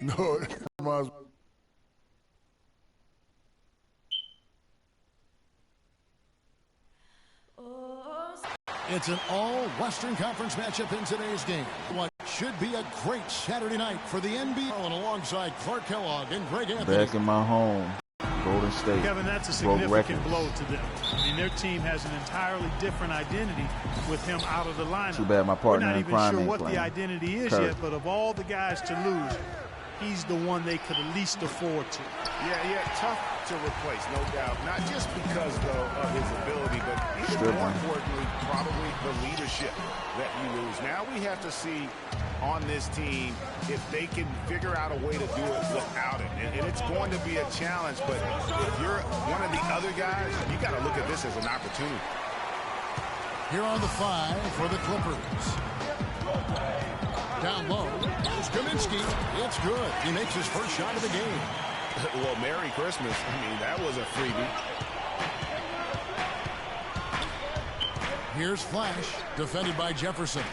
No, it reminds. It's an all-Western Conference matchup in today's game. What should be a great Saturday night for the NBA. And alongside Clark Kellogg and Greg Anthony. Back in my home, Golden State. Kevin, that's a significant blow to them. I mean, their team has an entirely different identity with him out of the lineup. Too bad my partner in crime We're not even ain't sure what playing. the identity is yet, but of all the guys to lose, he's the one they could at least afford to. Yeah, tough to replace, no doubt. Not just because, though, of his ability, but even more importantly, probably the leadership that you lose. Now we have to see on this team if they can figure out a way to do it without it. And it's going to be a challenge, but if you're one of the other guys, you got to look at this as an opportunity. Here on the 5 for the Clippers. Down low, here's Kaminsky. It's good. He makes his first shot of the game. Well, Merry Christmas. I mean, that was a freebie. Here's Flash, defended by Jefferson.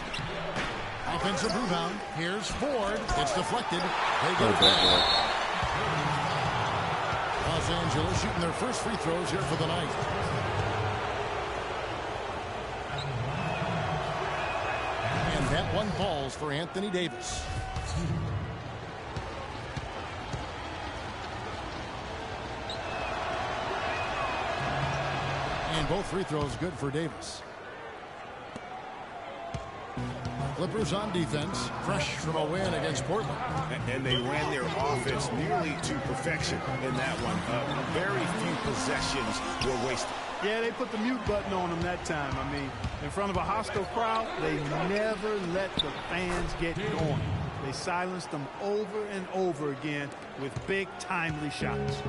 Offensive rebound. Here's Ford. It's deflected. They get it back. Los Angeles shooting their first free throws here for the night. And that one falls for Anthony Davis. And both free throws good for Davis. Clippers on defense, fresh from a win against Portland. And they ran their offense nearly to perfection in that one. Very few possessions were wasted. Yeah, they put the mute button on them that time. I mean, in front of a hostile crowd, they never let the fans get going. They silenced them over and over again with big, timely shots.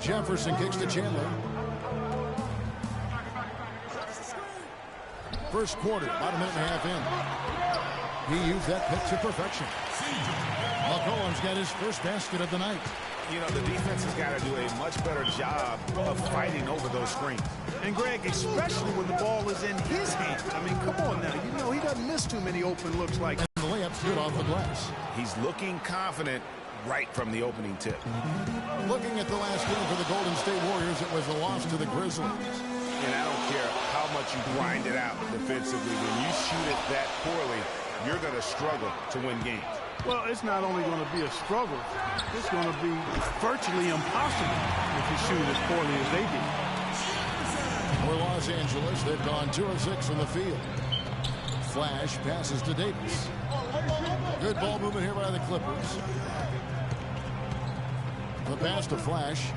Jefferson kicks to Chandler. First quarter, about a minute and a half in. He used that pick to perfection. McCollum's got his first basket of the night. You know, the defense has got to do a much better job of fighting over those screens. And, Greg, especially when the ball is in his hands. I mean, come on now. You know, he doesn't miss too many open looks like that. And the layup's good off the glass. He's looking confident right from the opening tip. Looking at the last game for the Golden State Warriors, it was a loss to the Grizzlies. And I don't care how much you grind it out defensively. When you shoot it that poorly, you're going to struggle to win games. Well, it's not only going to be a struggle, it's going to be virtually impossible if you shoot as poorly as they did. For Los Angeles, they've gone 2 of 6 from the field. Flash passes to Davis. Good ball movement here by the Clippers. The pass to Flash.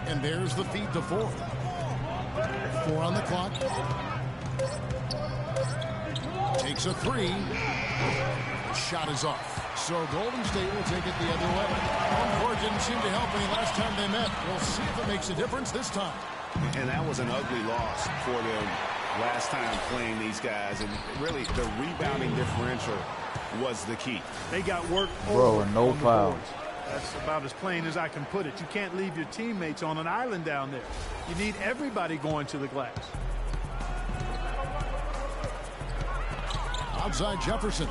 And there's the feed to Ford. 4 on the clock. Takes a 3. The shot is off. So Golden State will take it the other way. Home court didn't seem to help any last time they met. We'll see if it makes a difference this time. And that was an ugly loss for them last time playing these guys. And really, the rebounding differential was the key. They got work Bro, and no fouls. That's about as plain as I can put it. You can't leave your teammates on an island down there. You need everybody going to the glass. Outside Jefferson.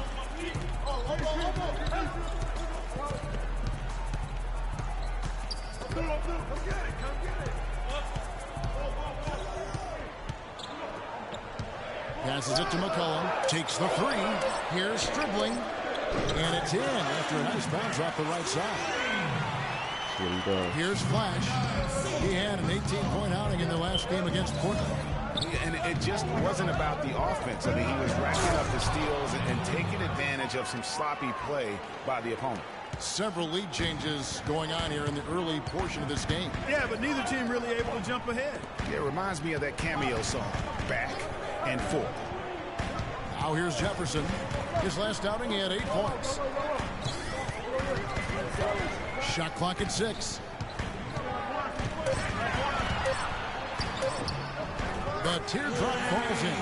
Passes it to McCollum. Takes the 3. Here's Stribling. And it's in after a nice bounce off the right side. Here's Flash. He had an 18-point outing in the last game against Portland. And it just wasn't about the offense. I mean, he was racking up the steals and taking advantage of some sloppy play by the opponent. Several lead changes going on here in the early portion of this game. Yeah, but neither team really able to jump ahead. It reminds me of that cameo song, Back and Forth. Now here's Jefferson. His last outing, he had 8 points. Shot clock at 6. The teardrop falls in.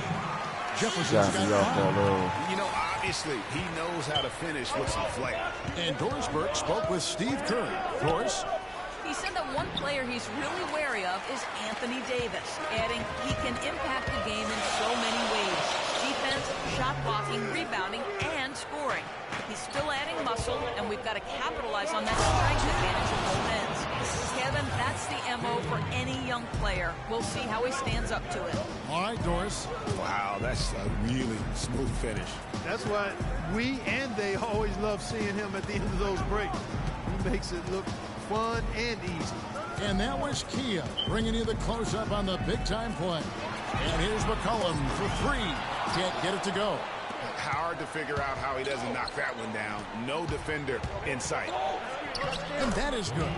Jefferson's got it. You know, obviously, he knows how to finish with some flair. And Doris Burke spoke with Steve Kerr. Doris? He said that one player he's really wary of is Anthony Davis, adding he can impact the game in so many ways. Defense, shot blocking, rebounding, and scoring. He's still adding muscle, and we've got to capitalize on that strength advantage of both ends. Kevin, that's the MO for any young player. We'll see how he stands up to it. All right, Doris. Wow, that's a really smooth finish. That's why we and they always love seeing him at the end of those breaks. He makes it look fun and easy. And that was Kia bringing you the close-up on the big-time play. And here's McCollum for three. Can't get it to go. Hard to figure out how he doesn't knock that one down. No defender in sight. And that is good.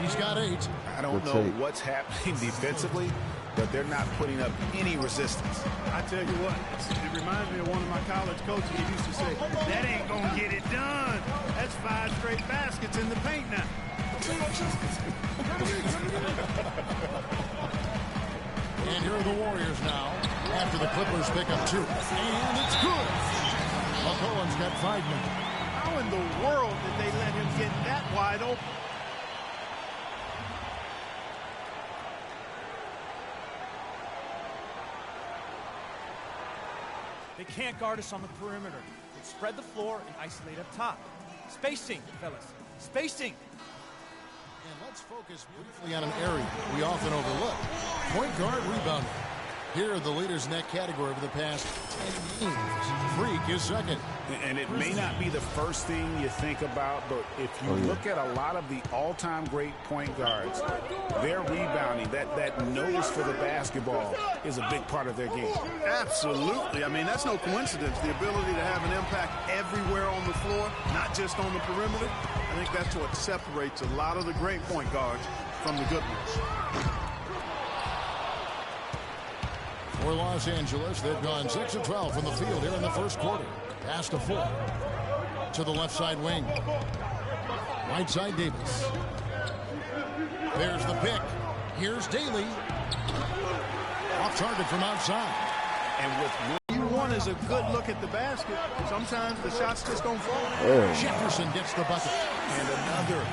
He's got 8. I don't know what's happening defensively, but they're not putting up any resistance. I tell you what, it reminds me of one of my college coaches. He used to say, that ain't going to get it done. That's 5 straight baskets in the paint now. And here are the Warriors now after the Clippers pick up 2. And it's good. McCollum's got 5 men. How in the world did they let him get that wide open? They can't guard us on the perimeter. They spread the floor and isolate up top. Spacing, fellas. Spacing. And let's focus briefly on an area we often overlook. Point guard rebounding. Here are the leaders in that category over the past 10 games. Freak is second. And it may not be the first thing you think about, but if you look at a lot of the all-time great point guards, their rebounding, that nose for the basketball is a big part of their game. Absolutely. I mean, that's no coincidence. The ability to have an impact everywhere on the floor, not just on the perimeter. I think that's what separates a lot of the great point guards from the good ones. For Los Angeles, they've gone 6 of 12 from the field here in the first quarter. Pass to 4. To the left side wing. Right side Davis. There's the pick. Here's Daly. Off target from outside. And with You want is a good look at the basket. Sometimes the shots just don't fall. Jefferson gets the bucket. and another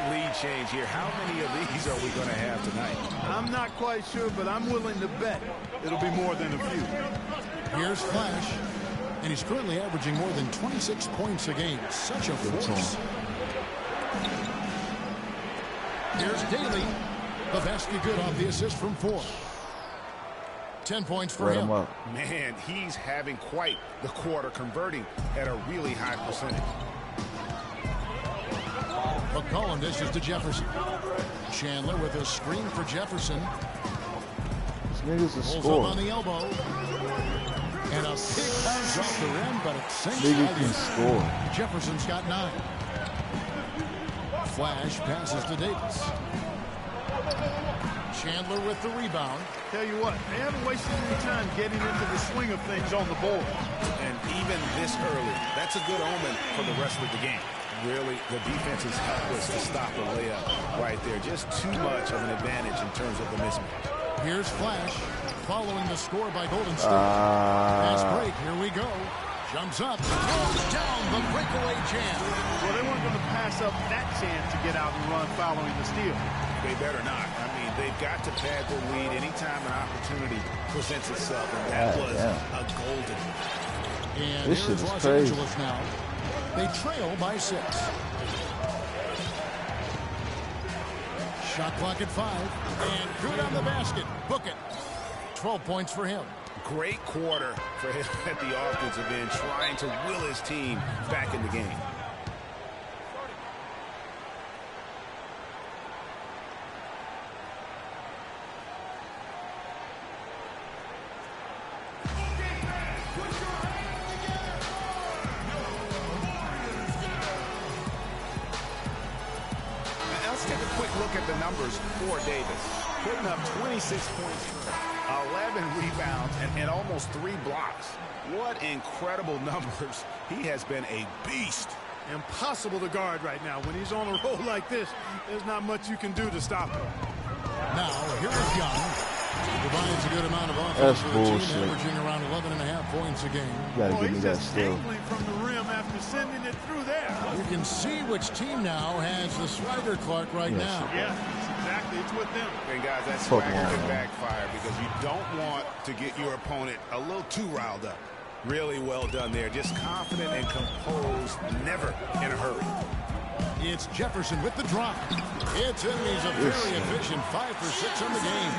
lead change here. How many of these are we going to have tonight? I'm not quite sure, but I'm willing to bet it'll be more than a few. Here's Flash, and he's currently averaging more than 26 points a game. Such a force. Here's Daly. The basket good off the assist from 4. 10 points for him. Man, he's having quite the quarter, converting at a really high percentage. McCollum dishes to Jefferson. Chandler with a screen for Jefferson. This nigga's a Pulls score. up on the elbow. And a pick comes off the rim, but it's sinks Nigga right can in. score. Jefferson's got 9. Flash passes to Davis. Chandler with the rebound. Tell you what, they haven't wasted any time getting into the swing of things on the board. And even this early, that's a good omen for the rest of the game. Really, the defense is helpless to stop a layup right there. Just too much of an advantage in terms of the mismatch. Here's Flash following the score by Golden State. Pass break, here we go. Jumps up, throws down the breakaway jam. Well, they weren't going to pass up that chance to get out and run following the steal. They better not. I mean, they've got to pad the lead anytime an opportunity presents itself, and that was a golden. And This here's shit is Los crazy. Angeles now. They trail by 6. Shot clock at 5. And good on the basket. Book it. 12 points for him. Great quarter for him at the offensive end, trying to will his team back in the game. Let's take a quick look at the numbers for Davis. Putting up 26 points, 11 rebounds, and almost 3 blocks. What incredible numbers. He has been a beast. Impossible to guard right now. When he's on a roll like this, there's not much you can do to stop him. Now, here is Young. Provides a good amount of offense That's for the team, bullshit. averaging around 11.5 points a game. You gotta give me He's that just still. angling from the rim after sending it through there. You can see which team now has the swagger Clark right Yes. now. Yeah, that's exactly. It's with them. And guys, that Fuck swagger on. can backfire because you don't want to get your opponent a little too riled up. Really well done there. Just confident and composed, never in a hurry. It's Jefferson with the drop. It's in. He's a very efficient 5 for 6 on the game.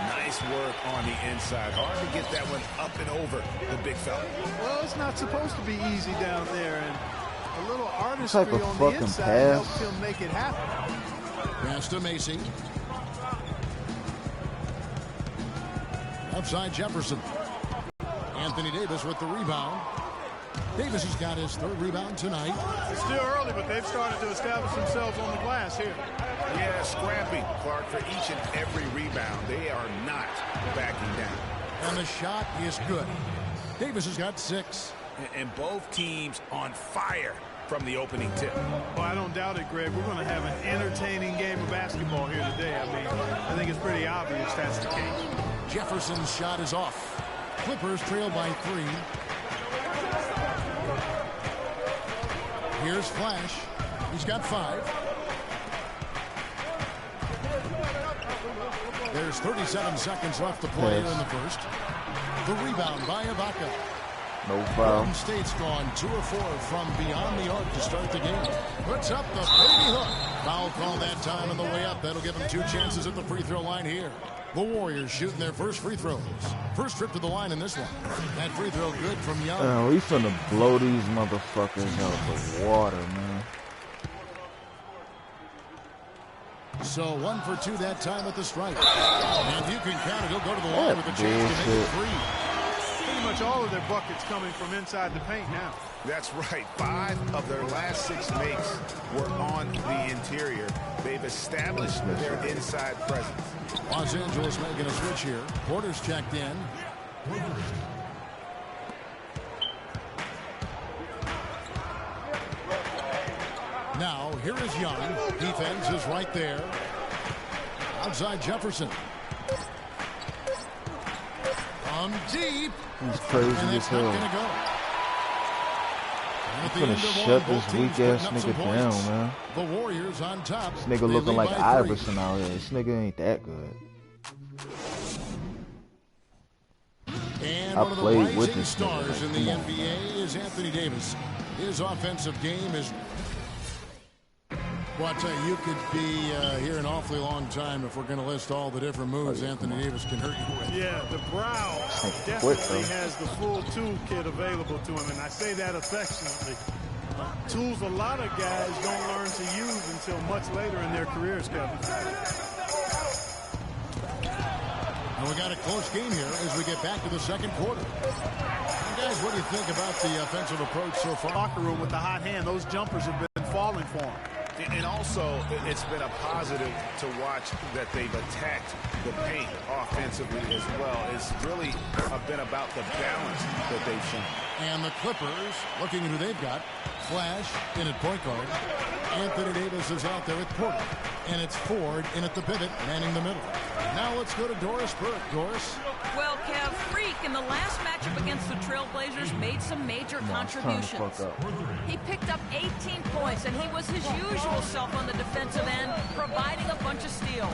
Nice work on the inside. Hard to get that one up and over the big fella. Well, it's not supposed to be easy down there, and a little artistry type of on the fucking inside pass? helped him make it happen. Pass to Macy. Outside Jefferson. Anthony Davis with the rebound. Davis has got his 3rd rebound tonight. It's still early, but they've started to establish themselves on the glass here. Yeah, scrappy, Clark, for each and every rebound. They are not backing down. And the shot is good. Davis has got 6. And both teams on fire from the opening tip. Well, I don't doubt it, Greg. We're going to have an entertaining game of basketball here today. I mean, I think it's pretty obvious that's the case. Jefferson's shot is off. Clippers trail by 3. Here's Flash. He's got 5. There's 37 seconds left to play in the first. The rebound by Ibaka. No foul. Golden State's gone 2 of 4 from beyond the arc to start the game. Puts up the baby hook. Foul call that time on the way up. That'll give them 2 chances at the free throw line here. The Warriors shooting their first free throws. First trip to the line in this one. That free throw good from Young. Oh, we finna blow these motherfuckers out of the water, man. So 1 for 2 that time at the stripe. And you can count it. He'll go to the line with a chance to make it 3. Pretty much all of their buckets coming from inside the paint now. That's right. 5 of their last 6 makes were on the interior. They've established their inside presence. Los Angeles making a switch here. Porter's checked in. Now, here is Young. Defense is right there. Outside Jefferson. From deep. He's crazy And as it's not hell. going to go. And at the I'm end gonna of shut one, this both teams weak ass putting up some nigga down, points. man. The Warriors on top. This They nigga looking lead like by 3. Iverson out here. This nigga ain't that good. And I one of the played with rising this nigga, stars like, in the come on, NBA is Anthony Davis. His offensive game is... Well, I tell you, you could be here an awfully long time if we're going to list all the different moves Anthony Davis can hurt you with. Yeah, the brow definitely has the full toolkit available to him, and I say that affectionately. Tools a lot of guys don't learn to use until much later in their careers, Kevin. And we got a close game here as we get back to the second quarter. And guys, what do you think about the offensive approach so far? Locker room with the hot hand, those jumpers have been falling for him. And also, it's been a positive to watch that they've attacked the paint offensively as well. It's really been about the balance that they've shown. And the Clippers, looking at who they've got, Flash in at point guard. Anthony Davis is out there at Porter. And it's Ford in at the pivot, manning the middle. Now let's go to Doris Burke. Doris? Well, Kev, Freak in the last matchup against the Trailblazers made some major contributions. He picked up 18 points, and he was his usual self on the defensive end, providing a bunch of steals.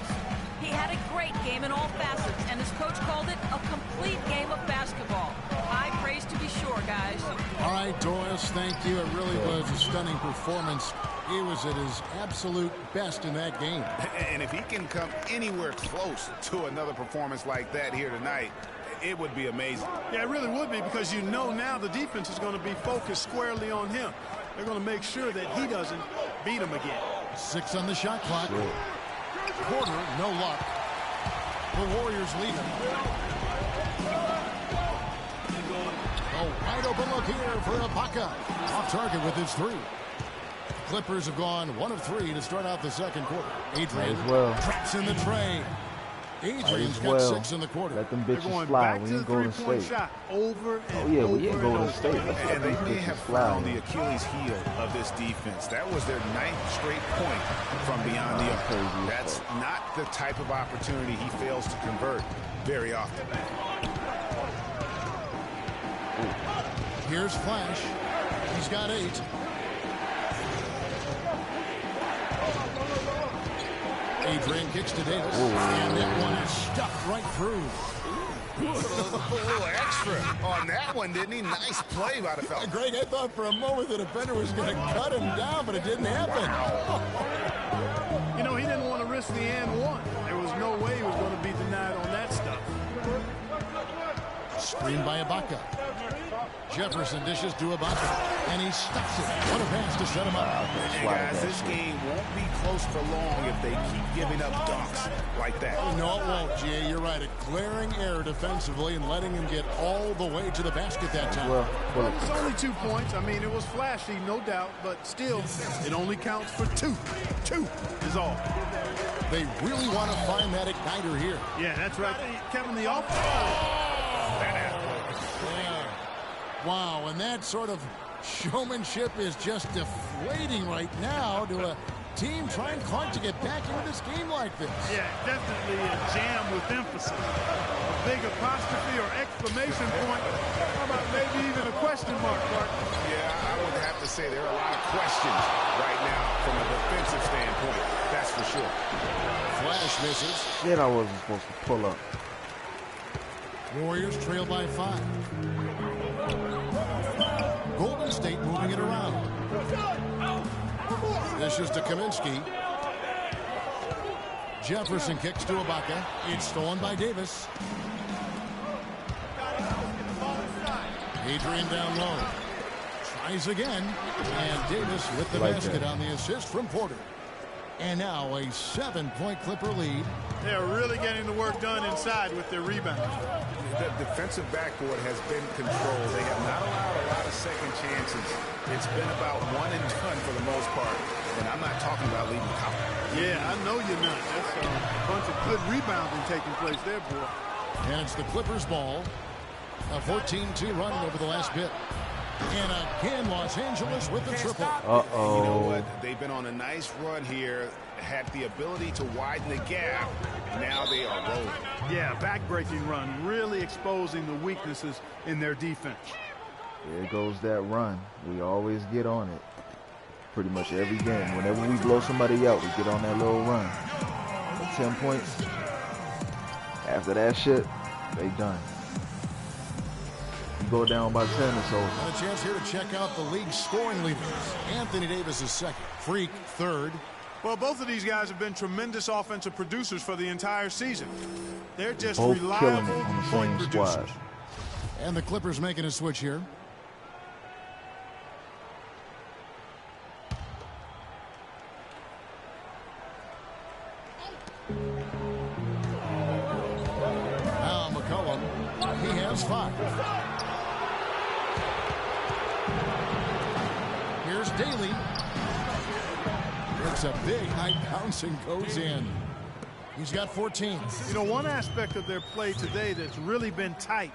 He had a great game in all facets, and his coach called it a complete game of basketball. High praise to be sure, guys. All right, Doris, thank you. It really was a stunning performance. He was at his absolute best in that game. And if he can come anywhere close to another performance like that here tonight, it would be amazing. Yeah, it really would be, because you know now the defense is going to be focused squarely on him. They're going to make sure that he doesn't beat him again. 6 on the shot clock. Porter, no luck. The Warriors lead him. A wide open look here for Ibaka. Off target with his 3. Clippers have gone 1 of 3 to start out the second quarter. Adrian traps in the tray. Adrian's got 6 in the quarter. Let them bitches fly. We ain't Golden State. We ain't Golden State. And they may have found the Achilles heel of this defense. That was their 9th straight point from beyond the arc. That's not the type of opportunity he fails to convert very often. Here's Flash. He's got 8. Adrian kicks to Davis. And that one is stuck right through. A little extra on that one, didn't he? Nice play by the fella. Greg, I thought for a moment the defender was going to cut him down, but it didn't happen. You know, he didn't want to risk the and one. There was no way he was going to be denied on that stuff. Screen by Ibaka. Jefferson dishes to Ibaka, and he stuffs it. What a pass to set him up. Hey guys, this game won't be close for long if they keep giving up dunks like that. No, it won't, G.A. You're right. A glaring error defensively and letting him get all the way to the basket that time. Well, it's only 2 points. I mean, it was flashy, no doubt, but still, it only counts for 2. 2 is all. They really want to find that igniter here. Yeah, that's right. Kevin, the offense. Wow, and that sort of showmanship is just deflating right now to a team trying hard to get back into this game like this. Yeah, definitely a jam with emphasis. A big apostrophe or exclamation point. How about maybe even a question mark, Mark? Yeah, I would have to say there are a lot of questions right now from a defensive standpoint. That's for sure. Flash misses. Shit, I wasn't supposed to pull up. Warriors trail by 5. Golden State moving it around. This is to Kaminsky. Jefferson kicks to Ibaka. It's stolen by Davis. Adrian down low. Tries again. And Davis with the basket on the assist from Porter. And now a 7-point Clipper lead. They're really getting the work done inside with their rebound. The defensive backboard has been controlled. They have not allowed a lot of second chances. It's been about one and done for the most part. And I'm not talking about leaving Coward. Yeah, I know you're not. That's a bunch of good rebounding taking place there, boy. And it's the Clippers' ball. A 14-2 run over the last bit. And again, Los Angeles with the triple. Uh-oh. You know what? They've been on a nice run here. Had the ability to widen the gap. Now they are rolling. Yeah, back-breaking run. Really exposing the weaknesses in their defense. There goes that run. We always get on it. Pretty much every game. Whenever we blow somebody out, we get on that little run. 10 points. After that shit, they done. You go down by 10, it's over. And a chance here to check out the league's scoring leaders. Anthony Davis is second. Freak third. Well, both of these guys have been tremendous offensive producers for the entire season. They're just both reliable killing it on the point same producers. squad. And the Clippers making a switch here. Now McCollum, he has 5. Here's Daly. It's a big high bounce and goes in. He's got 14. You know, one aspect of their play today that's really been tight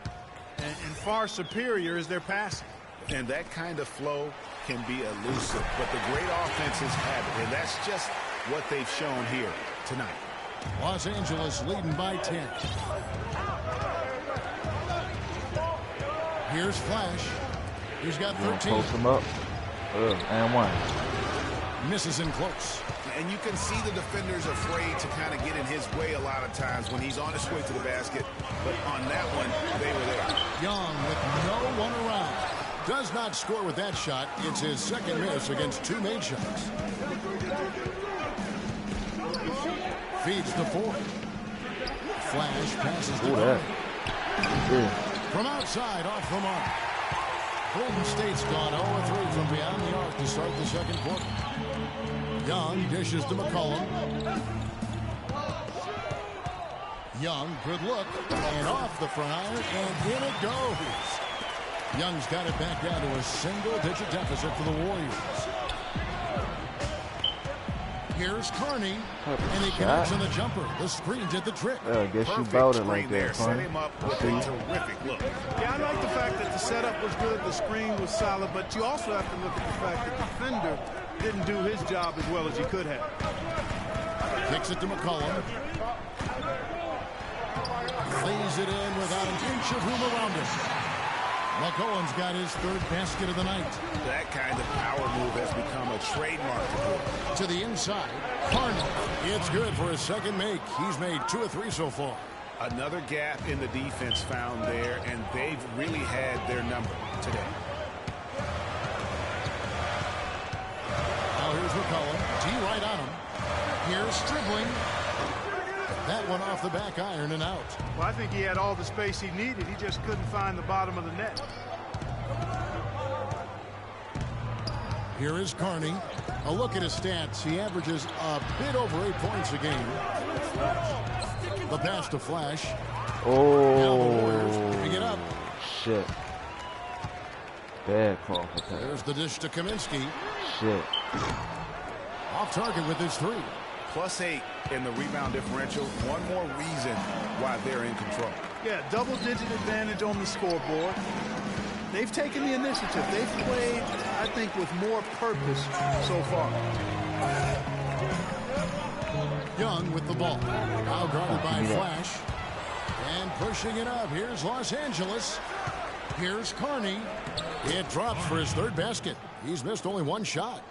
and far superior is their passing. And that kind of flow can be elusive, but the great offenses have it, and that's just what they've shown here tonight. Los Angeles leading by 10. Here's Flash. He's got 13. Post him up. And 1. Misses in close. And you can see the defenders afraid to kind of get in his way a lot of times when he's on his way to the basket. But on that one, they were there. Young with no one around. Does not score with that shot. It's his second miss against 2 made shots. Feeds to 4. Flash passes to that. From outside, off the mark. Golden State's gone 0-3 from beyond the arc to start the second quarter. Young dishes to McCollum. Young, good look, and off the front iron, and in it goes. Young's got it back down to a single-digit deficit for the Warriors. Here's Carney, and he connects on the jumper. The screen did the trick. I guess you bowed it like that, Set him up with a terrific look. Yeah, I like the fact that the setup was good, the screen was solid, but you also have to look at the fact that the defender didn't do his job as well as he could have. Kicks it to McCollum. Lays it in without an inch of room around him. McCollum's got his 3rd basket of the night. That kind of power move has become a trademark for him. To the inside, Carney. It's good for his second make. He's made 2 of 3 so far. Another gap in the defense found there, and they've really had their number today. Now here's McCollum. T right on him. Here's Stribling. That one off the back iron and out. Well, I think he had all the space he needed. He just couldn't find the bottom of the net. Here is Carney. A look at his stats. He averages a bit over 8 points a game. The pass to Flash. Oh, pick it up. Shit. Bad call for pass. There's the dish to Kaminsky. Shit. Off target with his 3. +8 in the rebound differential. One more reason why they're in control. Yeah, double-digit advantage on the scoreboard. They've taken the initiative. They've played, I think, with more purpose so far. Young with the ball. Now guarded by Flash. And pushing it up. Here's Los Angeles. Here's Carney. It drops for his 3rd basket. He's missed only 1 shot.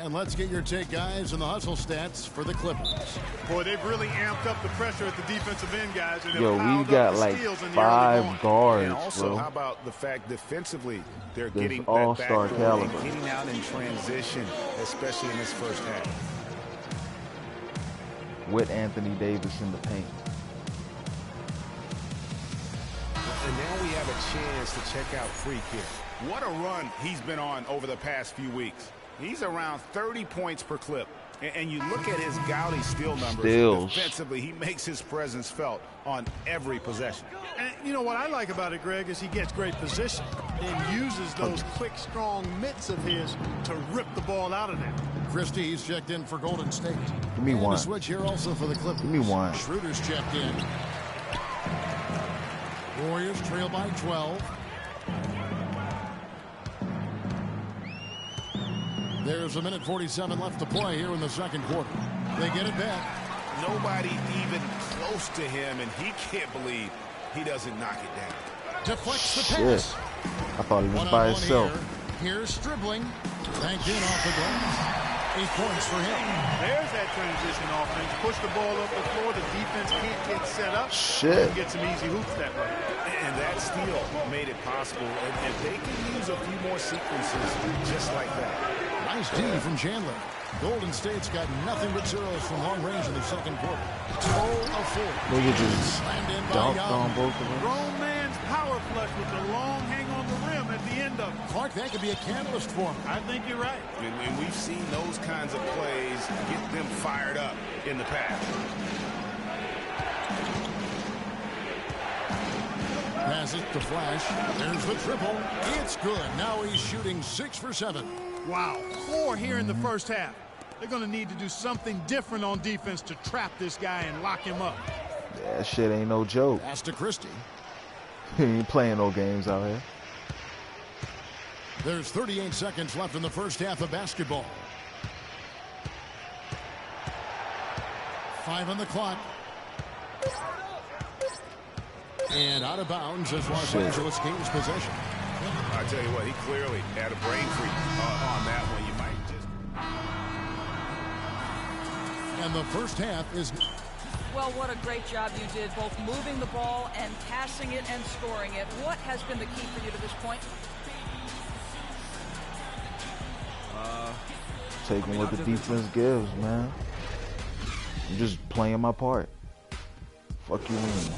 And let's get your take, guys, on the hustle stats for the Clippers. Boy, they've really amped up the pressure at the defensive end, guys. And yo, we got like 5 guards, and also, bro. how about the fact defensively they're This getting all-star that back caliber. and getting out in transition, especially in this first half. With Anthony Davis in the paint. And now we have a chance to check out Freak here. What a run he's been on over the past few weeks. He's around 30 points per clip. And you look at his Gaudy steal numbers. Steals. Defensively, he makes his presence felt on every possession. And you know what I like about it, Greg, is he gets great position and uses those quick, strong mitts of his to rip the ball out of there. Christie's checked in for Golden State. Give me and one. A switch here also for the Clippers. Give me one. Schroeder's checked in. Warriors trail by 12. There's a minute 47 left to play here in the second quarter. They get it back. Nobody even close to him, and he can't believe he doesn't knock it down. Deflects the pass. I thought he was by himself. Here's Stribling. Banked in off the glass. 8 points for him. There's that transition offense. Push the ball up the floor. The defense can't get set up. Shit. Get some easy hoops that way. And that steal made it possible. And they can use a few more sequences just like that. Nice D from Chandler. Golden State's got nothing but zeros from long range in the second quarter. 0 of 4. Nigga just Slammed in by dunked Young. on both of them. Grown man's power flush with the long hang on the rim at the end of it. Clark, that could be a catalyst for him. I think you're right. And we've seen those kinds of plays get them fired up in the past. Pass it to Flash. There's the triple. It's good. Now he's shooting 6 for 7. Wow. 4 here in the first half. They're going to need to do something different on defense to trap this guy and lock him up. That shit ain't no joke. Pass to Christie. He ain't playing no games out here. There's 38 seconds left in the first half of basketball. 5 on the clock. And out of bounds as Los Angeles gains possession. I tell you what, he clearly had a brain freak on that one. You might just... And the first half is... Well, what a great job you did, both moving the ball and passing it and scoring it. What has been the key for you to this point? Taking what the defense gives, man. I'm just playing my part. Fuck you mean?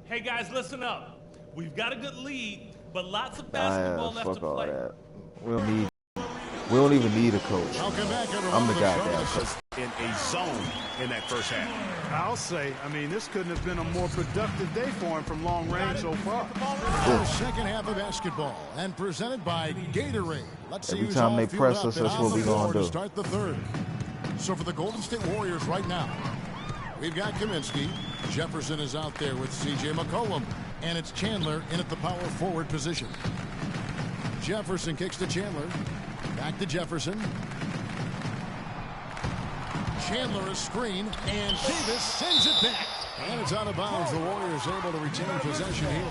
Hey guys, listen up. We've got a good lead, but lots of basketball left to Fuck all play. that. We don't even need a coach. Welcome back, everyone. I'm the to goddamn show. coach. in a zone in that first half. I'll say, I mean, this couldn't have been a more productive day for him from long range so far. The second half of basketball and presented by Gatorade. Let's see Every time they press us, that's what we're going to do. Start the third. So for the Golden State Warriors right now, we've got Kaminsky. Jefferson is out there with C.J. McCollum. And it's Chandler in at the power forward position. Jefferson kicks to Chandler. Back to Jefferson. Chandler a screen, and Davis sends it back. And it's out of bounds. The Warriors able to retain possession here.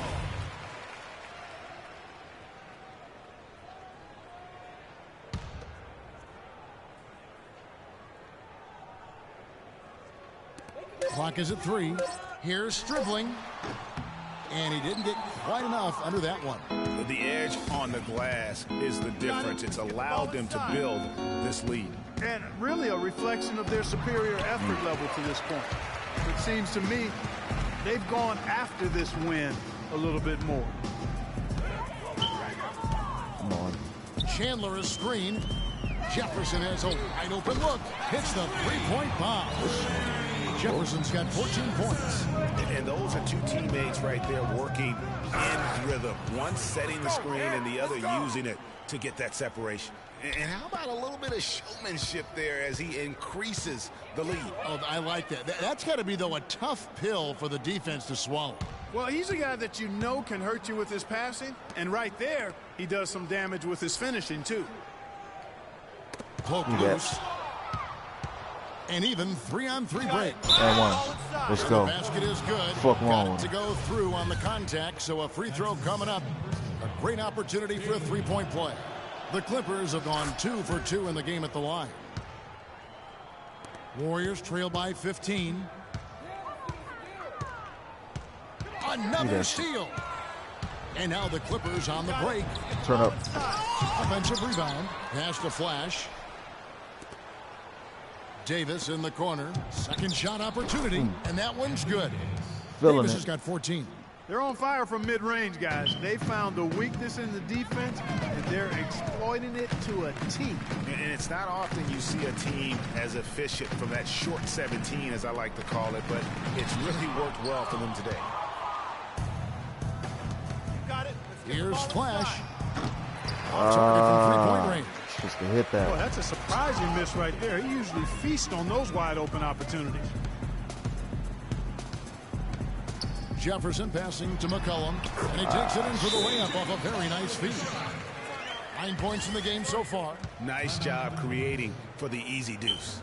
Clock is at 3. Here's Stribling. And he didn't get quite enough under that one. The edge on the glass is the difference. It's allowed them to build this lead. And really a reflection of their superior effort level to this point. It seems to me they've gone after this win a little bit more. Come on. Chandler is screen. Jefferson has a wide open look. Hits the three-point bomb. Jefferson's got 14 points. And those are two teammates right there working in rhythm. One setting the screen and the other using it to get that separation. And how about a little bit of showmanship there as he increases the lead? Oh, I like that. That's got to be, though, a tough pill for the defense to swallow. Well, he's a guy that you know can hurt you with his passing. And right there, he does some damage with his finishing, too. Poke loose. And even 3-on-3 break. And one. Let's go. The basket is good. Fuck wrong. Got it to go through on the contact, so a free throw coming up. A great opportunity for a three-point play. The Clippers have gone 2 for 2 in the game at the line. Warriors trail by 15. Another steal. And now the Clippers on the break. Turn up. Offensive rebound. Pass to Flash. Davis in the corner. Second shot opportunity. And that one's good. Davis has got 14. They're on fire from mid-range, guys. They found a weakness in the defense, and they're exploiting it to a T. And it's not often you see a team as efficient from that short 17, as I like to call it, but it's really worked well for them today. Got it. Here's Flash. Target from 3-point range. Just to hit that. Boy, that's a surprising miss right there. He usually feasts on those wide-open opportunities. Jefferson passing to McCollum, and he takes it in for the layup off a very nice feed. 9 points in the game so far. Nice job creating for the easy deuce.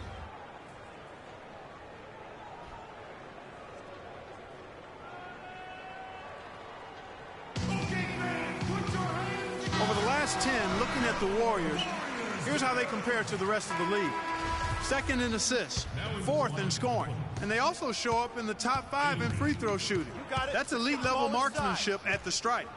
Over the last 10, looking at the Warriors, here's how they compare to the rest of the league. Second in assists, fourth in scoring, and they also show up in the top 5 in free throw shooting. That's elite level marksmanship at the stripe.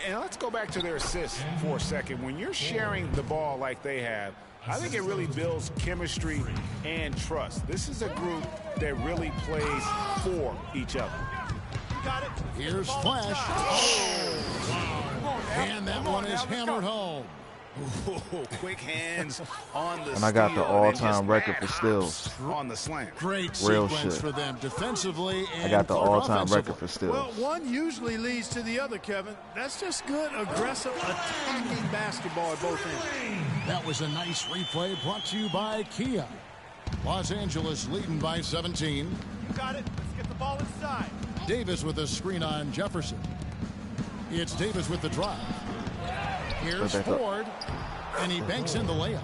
And let's go back to their assists for a second. When you're sharing the ball like they have, I think it really builds chemistry and trust. This is a group that really plays for each other. Here's Flash. Oh. And that one is hammered home. Ooh, quick hands on the and I got the all-time record for steals steals. On the slam. Great Real sequence shit. for them defensively and I got the all-time record for steals. Well, one usually leads to the other, Kevin. That's just good, aggressive, attacking basketball at both ends. That was a nice replay brought to you by Kia. Los Angeles leading by 17. Got it. Let's get the ball inside. Davis with a screen on Jefferson. It's Davis with the drive. Here's Ford, and he banks in the layup.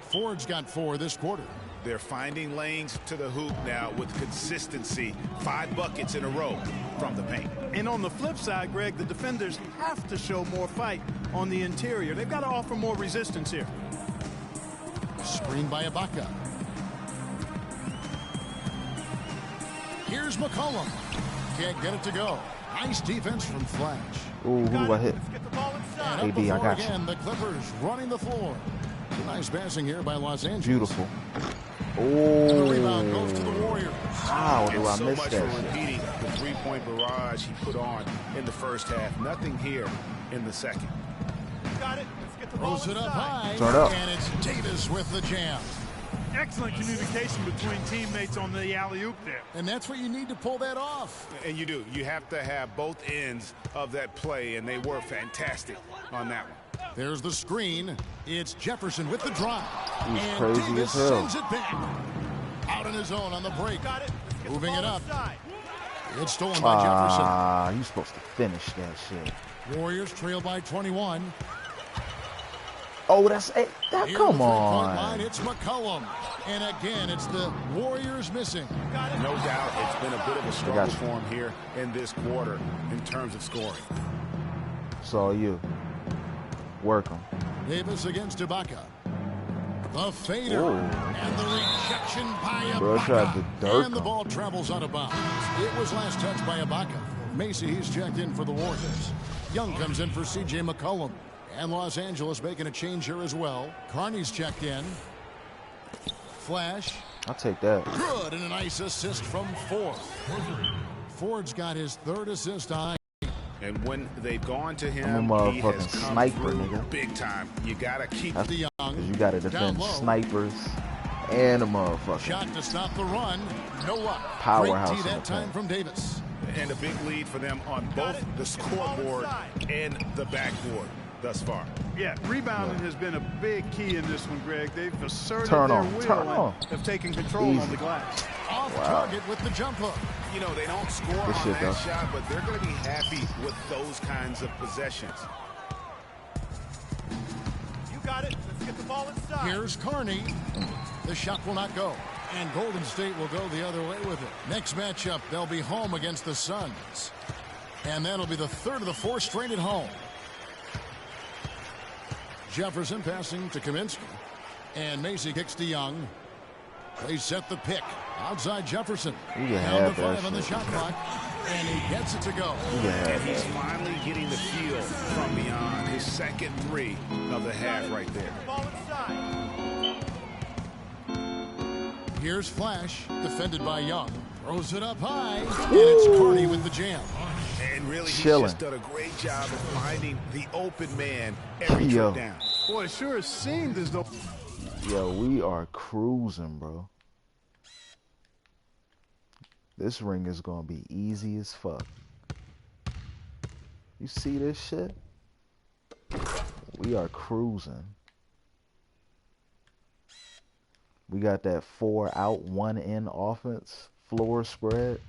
Ford's got 4 this quarter. They're finding lanes to the hoop now with consistency. 5 buckets in a row from the paint. And on the flip side, Greg, the defenders have to show more fight on the interior. They've got to offer more resistance here. Screen by Ibaka. Here's McCollum. Can't get it to go. Nice defense from Flash. Ooh, who do I hit? And AB, I got you. Again, the Clippers running the floor. Nice passing here by Los Angeles. Beautiful. And the rebound goes to the Warriors. How do I miss so much that? for repeating the three-point barrage he put on in the first half. Nothing here in the second. Got it. Let's get the ball Throws it up high. Turn up. And it's Davis with the jam. Excellent communication between teammates on the alley-oop there. And that's what you need to pull that off. And you do. You have to have both ends of that play, and they were fantastic on that one. There's the screen. It's Jefferson with the drive. He's and crazy Davis as hell. sends it back. Out on his own on the break. Moving it up. It's stolen by Jefferson. You're supposed to finish that shit. Warriors trail by 21. Oh, that's it. Here Come the three-point line, on. it's McCollum. And again, it's the Warriors missing. No doubt it's been a bit of a struggle for him here in this quarter in terms of scoring. It's all you. Work him. Davis against Ibaka. The fader. Ooh. And the rejection by Bro tried to Ibaka. dirk And the him. ball travels out of bounds. It was last touched by Ibaka. Macy, he's checked in for the Warriors. Young comes in for C.J. McCollum. And Los Angeles making a change here as well. Carney's checked in. Flash. I'll take that. Good, and a nice assist from Ford. Ford's got his third assist on. And when they've gone to him, I'm a he has motherfucking come sniper, through nigga. big time. You got to keep That's the Young. Because you got to Down defend low. snipers and a motherfucker. Shot to stop the run. No luck. Powerhouse Great in tee the that time paint. from Davis. and a big lead for them on both the scoreboard and the backboard thus far. Yeah, rebounding has been a big key in this one, Greg. They've asserted Turn their on, will turn and on. have taken control Easy. on the glass. Off Wow. target with the jump hook. You know, they don't score on shit, that though. shot, but they're going to be happy with those kinds of possessions. You got it. Let's get the ball inside. Here's Carney. The shot will not go. And Golden State will go the other way with it. Next matchup, they'll be home against the Suns. And that'll be the third of the four straight at home. Jefferson passing to Kaminsky. And Macy kicks to Young. They set the pick. Outside Jefferson. You can Down have to that 5 on the shit. shot clock. And he gets it to go. You can have And he's that. finally getting the feel from beyond his second three of the half right there. Ball inside. Here's Flash, defended by Young. Throws it up high. And it's Carney with the jam. And really, he's Chilling. just done a great job of finding the open man every Yo. trip down. Boy, it sure seemed as though Yo, we are cruising, bro. This ring is gonna be easy as fuck. You see this shit? We are cruising. We got that 4 out, 1 in offense, floor spread.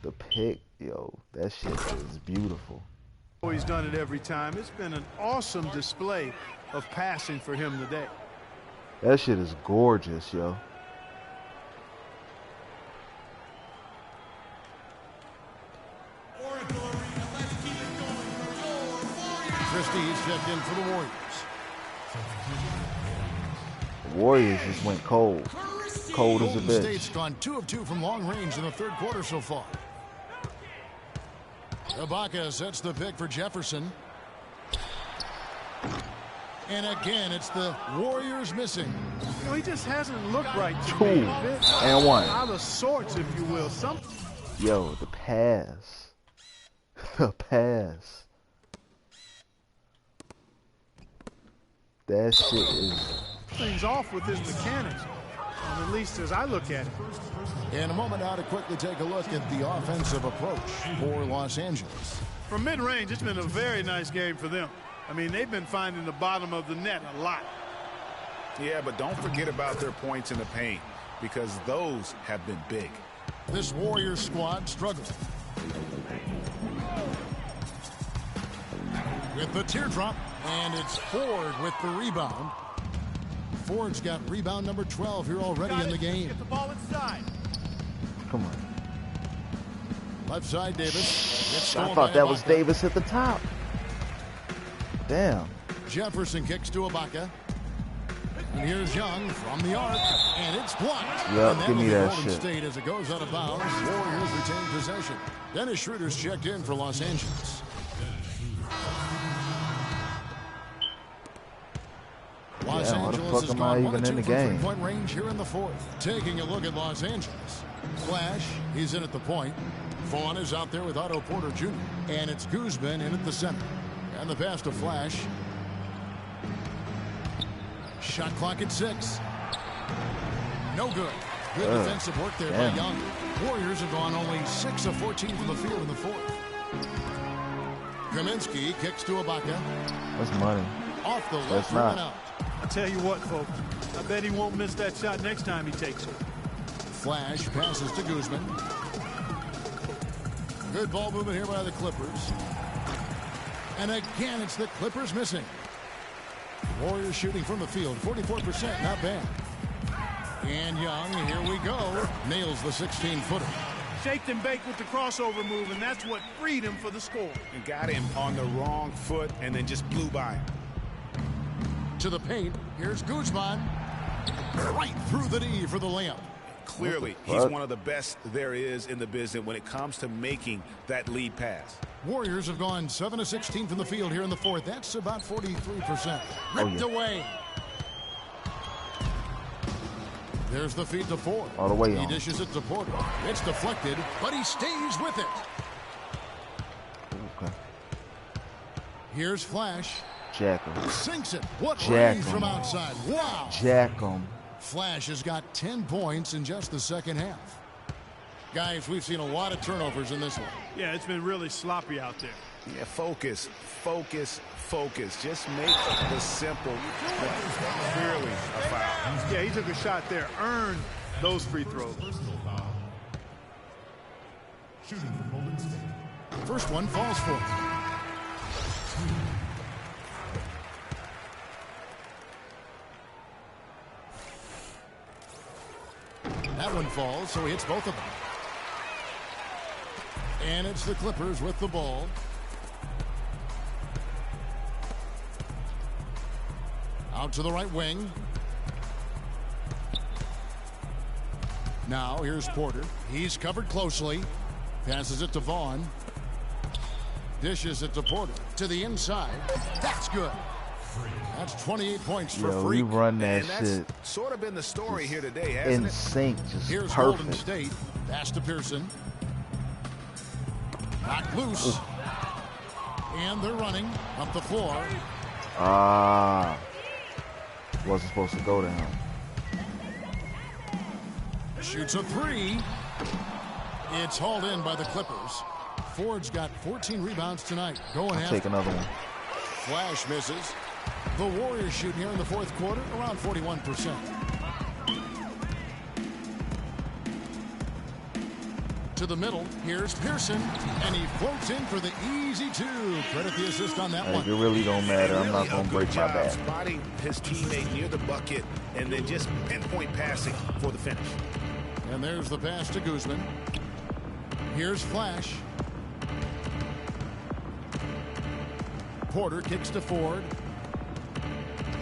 The pick, yo, that shit is beautiful. he's done it every time. It's been an awesome display of passing for him today. That shit is gorgeous, yo. Christie's checked in for the Warriors. The Warriors just went cold. Cold as a Golden bitch. State's gone 2 of 2 from long range in the third quarter so far. Ibaka sets the pick for Jefferson. And again, it's the Warriors missing. You know, he just hasn't looked right to 2 me. A bit and 1. out of sorts, if you will. Yo, the pass. The pass. That shit is... Things off with his mechanics, at least as I look at it. In a moment now to quickly take a look at the offensive approach for Los Angeles. From mid-range, it's been a very nice game for them. I mean, they've been finding the bottom of the net a lot. Yeah, but don't forget about their points in the paint, because those have been big. This Warriors squad struggling. With the teardrop, and it's Ford with the rebound. Ford's got rebound number 12 here already in the game. Get the ball inside. Come on. Left side, Davis. Gets I stolen thought by that was Ibaka. Davis at the top. Damn. Jefferson kicks to Ibaka. And here's Young from the arc, and it's blocked. Yup, And give me will be that Golden shit. State as it goes out of bounds. Warriors retain possession. Dennis Schroeder's checked in for Los Angeles. Los Yeah, why the Angeles fuck has am I gone even 1 of 2 in the from game? three-point range here in the fourth. Taking a look at Los Angeles. Flash, he's in at the point. Vaughn is out there with Otto Porter Jr. And it's Guzman in at the center. And the pass to Flash. Shot clock at 6. No good. Good defensive work there by Young. Warriors have gone only 6 of 14 from the field in the fourth. Kaminsky kicks to Ibaka. That's money. Off the That's left not. out. I tell you what, folks, I bet he won't miss that shot next time he takes it. Flash passes to Guzman. Good ball movement here by the Clippers. And again, it's the Clippers missing. Warriors shooting from the field, 44%, not bad. And Young, here we go, nails the 16-footer. Shaked and baked with the crossover move, and that's what freed him for the score. And got him on the wrong foot and then just blew by him. To the paint, here's Guzman. Right through the knee for the layup. Clearly, he's one of the best there is in the business when it comes to making that lead pass. Warriors have gone 7 of 16 from the field here in the fourth. That's about 43%. Ripped away. There's the feed to Ford. All the way He on. dishes it to Porter. It's deflected, but he stays with it. Okay. Here's Flash. Jack him. Sinks it. What Jack range him. from outside. Wow. Jack him. Flash has got 10 points in just the second half. Guys, we've seen a lot of turnovers in this one. Yeah, it's been really sloppy out there. Yeah, focus, focus, focus. Just make the simple play. Clearly a foul. Yeah, he took a shot there, earned those free throws. First one falls for him. That one falls, so he hits both of them. And it's the Clippers with the ball. Out to the right wing. Now here's Porter. He's covered closely. Passes it to Vaughn. Dishes it to Porter. To the inside. That's good. That's 28 points for Yo, Freak. we run that And that's shit sort of been the story here today, hasn't in it? sync, just Here's Golden perfect. State. Pass to Pearson. Knocked loose. And they're running up the floor. Ah, wasn't supposed to go to him. Shoots a three. It's hauled in by the Clippers. Ford's got 14 rebounds tonight. Going I'll half. take another one. Flash misses. The Warriors shoot here in the fourth quarter around 41%. To the middle, here's Pearson, and he floats in for the easy two. Credit the assist on that Like, one. it really don't matter. I'm not Really gonna a break good my job back. spotting his teammate near the bucket and then just pinpoint passing for the finish. And there's the pass to Guzman. Here's Flash. Porter kicks to Ford.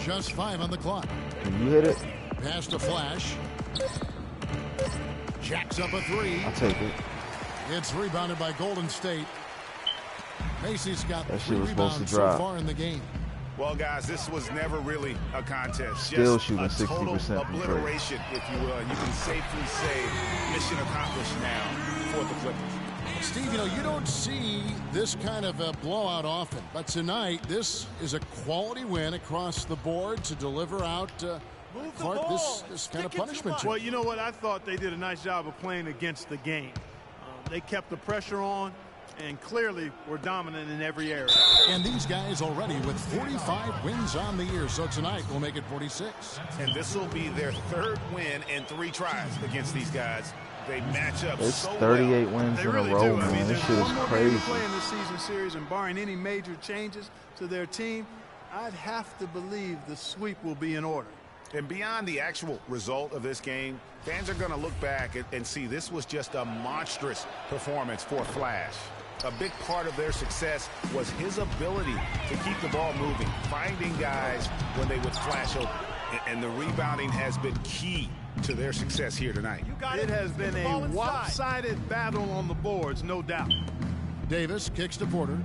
Just 5 on the clock. Can you hit it? Pass to Flash. Jacks up a three. I'll take it. It's rebounded by Golden State. Macy's got That 3 shit was supposed to rebounds so drop. far in the game. Well, guys, this was never really a contest. Still Just shooting a total 60% from three. obliteration, if you will. And you can safely say mission accomplished now for the Clippers. Steve, you know, you don't see this kind of a blowout often. But tonight, this is a quality win across the board to deliver out Clark this kind of punishment. Well, you know what? I thought they did a nice job of playing against the game. They kept the pressure on and clearly were dominant in every area. And these guys already with 45 wins on the year. So tonight we'll make it 46. And this will be their third win in 3 tries against these guys. They match up It's so 38 well. wins They in really a row, do. man. I mean, This there's shit is one more game crazy. to play in this season series, and barring any major changes to their team, I'd have to believe the sweep will be in order. And beyond the actual result of this game, fans are going to look back and see this was just a monstrous performance for Flash. A big part of their success was his ability to keep the ball moving, finding guys when they would flash open. And the rebounding has been key to their success here tonight. It has been a one-sided battle on the boards, no doubt. Davis kicks to Porter.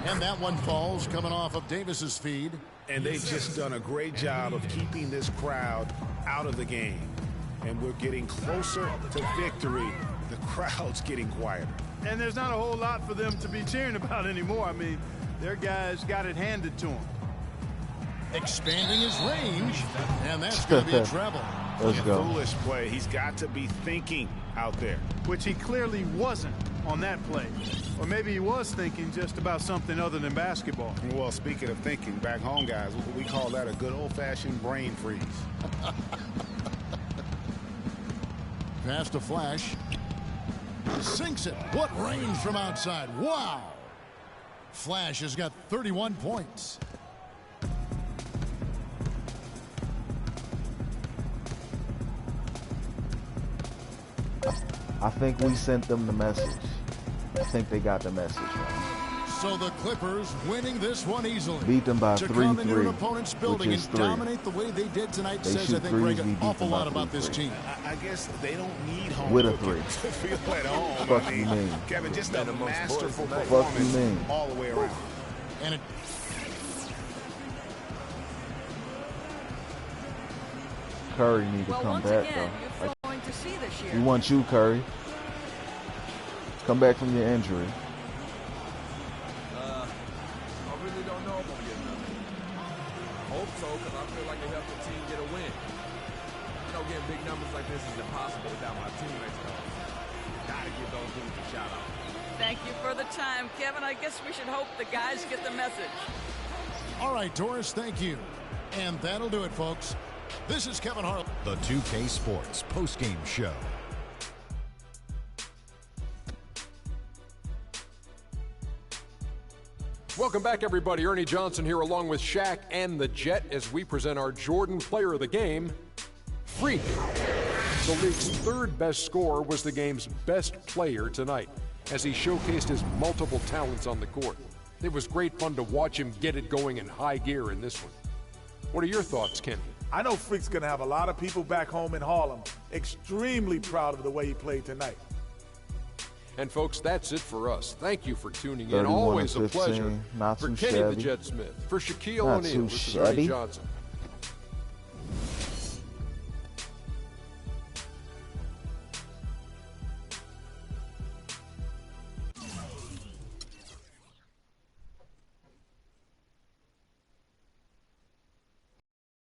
And that one falls coming off of Davis's feed. And they've just done a great job of keeping this crowd out of the game. And we're getting closer to victory. The crowd's getting quieter. And there's not a whole lot for them to be cheering about anymore. I mean, their guys got it handed to them. expanding his range, and that's going to be a treble. Let's go. Foolish play. He's got to be thinking out there. Which he clearly wasn't on that play. Or maybe he was thinking just about something other than basketball. Well, speaking of thinking, back home, guys, we call that a good old-fashioned brain freeze. Pass to Flash. Sinks it. What range from outside. Wow. Flash has got 31 points. I think we sent them the message. I think they got the message, man. So the Clippers winning this one easily. Beat them by to come into an 3-3, opponent's building which is and 3. dominate the way they did tonight They says, shoot I think, threes, Greg, we an beat awful them by lot about this 3-3. team. I guess they don't need home With a cooking 3. to feel at home. Fuck I you mean, mean? Kevin, just a masterful Fuck you performance mean? all the way around. And it Curry need to Well, come once back, again, though. you're going to see this year. We want you, Curry. Come back from your injury. I really don't know if I'm getting another. I hope so, because I feel like it helps the team get a win. You know, getting big numbers like this is impossible without my teammates, though. Gotta give those dudes a shout out. Thank you for the time, Kevin. I guess we should hope the guys get the message. all right, Doris, thank you. And that'll do it, folks. This is Kevin Harlan. The 2K Sports postgame show. Welcome back, everybody. Ernie Johnson here along with Shaq and the Jet as we present our Jordan Player of the Game, Freak. The league's third best scorer was the game's best player tonight as he showcased his multiple talents on the court. It was great fun to watch him get it going in high gear in this one. What are your thoughts, Kenny? I know Freak's going to have a lot of people back home in Harlem extremely proud of the way he played tonight. And folks, that's it for us. Thank you for tuning in. 31 Always a 15, pleasure. not For too Kenny the shabby. Jet Smith, for Shaquille Not O'Neal, too this is Ernie shabby. Johnson.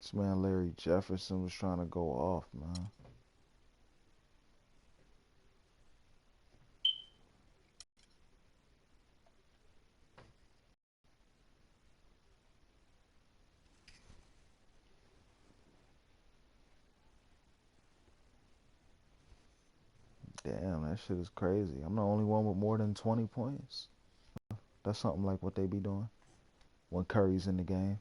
This man Larry Jefferson was trying to go off, man. Damn, that shit is crazy. I'm the only one with more than 20 points. That's something like what they be doing when Curry's in the game.